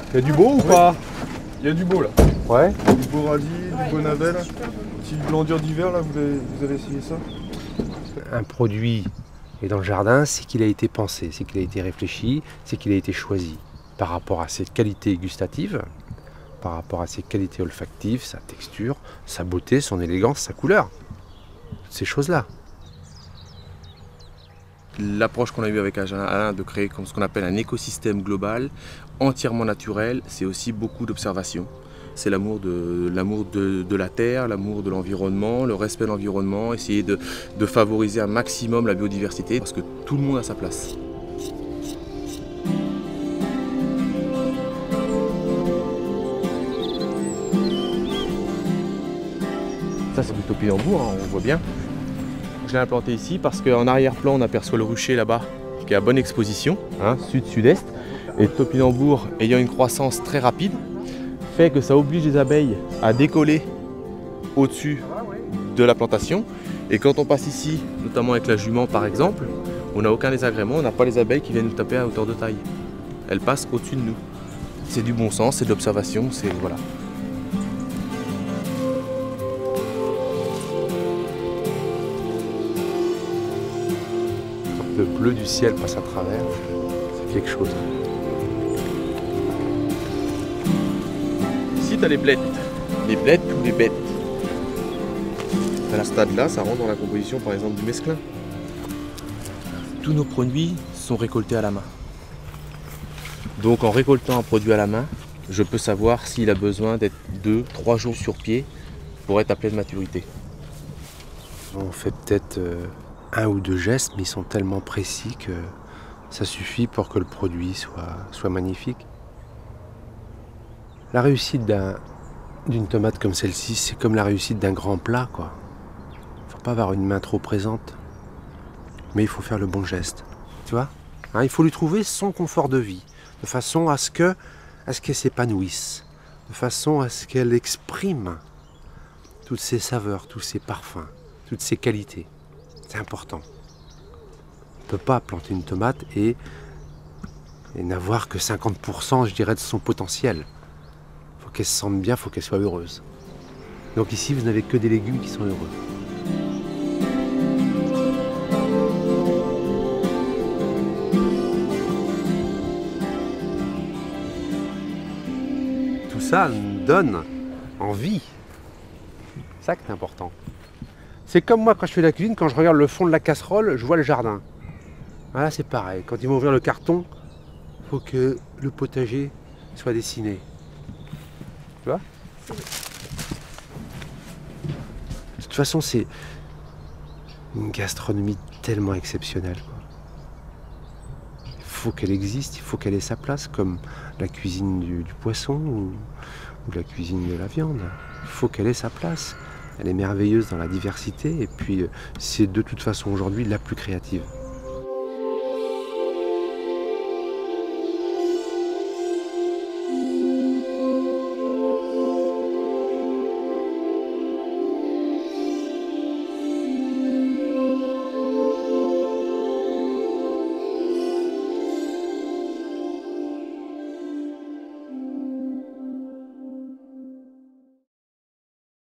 Il y a du beau ou pas? Il y a du beau là. Ouais. Du beau radis, du beau navet là. Petit blanc-dur d'hiver là, vous avez essayé ça? Un produit est dans le jardin, c'est qu'il a été pensé, c'est qu'il a été réfléchi, c'est qu'il a été choisi par rapport à ses qualités gustatives, par rapport à ses qualités olfactives, sa texture, sa beauté, son élégance, sa couleur. Toutes ces choses-là. L'approche qu'on a eue avec Alain de créer ce qu'on appelle un écosystème global, entièrement naturel, c'est aussi beaucoup d'observation. C'est l'amour de la terre, l'amour de l'environnement, le respect de l'environnement, essayer de favoriser un maximum la biodiversité parce que tout le monde a sa place. Ça c'est du topinambour, hein, on voit bien. Je l'ai implanté ici parce qu'en arrière-plan on aperçoit le rucher là-bas qui est à bonne exposition, hein, sud-sud-est. Et le topinambour ayant une croissance très rapide fait que ça oblige les abeilles à décoller au-dessus de la plantation. Et quand on passe ici, notamment avec la jument par exemple, on n'a aucun désagrément, on n'a pas les abeilles qui viennent nous taper à hauteur de taille. Elles passent au-dessus de nous. C'est du bon sens, c'est de l'observation, c'est voilà. Le bleu du ciel passe à travers, c'est quelque chose. Ici, tu as les blettes ou les bêtes. À ce stade-là, ça rentre dans la composition par exemple du mesclin. Tous nos produits sont récoltés à la main. Donc en récoltant un produit à la main, je peux savoir s'il a besoin d'être 2-3 jours sur pied pour être à pleine maturité. On fait peut-être un ou deux gestes, mais ils sont tellement précis que ça suffit pour que le produit soit magnifique. La réussite d'une tomate comme celle-ci, c'est comme la réussite d'un grand plat, quoi. Faut pas avoir une main trop présente, mais il faut faire le bon geste, tu vois, hein, il faut lui trouver son confort de vie, de façon à ce qu'elle s'épanouisse, de façon à ce qu'elle exprime toutes ses saveurs, tous ses parfums, toutes ses qualités. C'est important. On ne peut pas planter une tomate et n'avoir que 50%, je dirais, de son potentiel. Il faut qu'elle se sente bien, il faut qu'elle soit heureuse. Donc ici, vous n'avez que des légumes qui sont heureux. Tout ça nous donne envie. C'est ça qui est important. C'est comme moi quand je fais la cuisine, quand je regarde le fond de la casserole, je vois le jardin. Voilà, c'est pareil. Quand ils vont ouvrir le carton, il faut que le potager soit dessiné. Tu vois? De toute façon, c'est une gastronomie tellement exceptionnelle, quoi. Il faut qu'elle existe, il faut qu'elle ait sa place, comme la cuisine du poisson ou la cuisine de la viande. Il faut qu'elle ait sa place. Elle est merveilleuse dans la diversité et puis c'est de toute façon aujourd'hui la plus créative.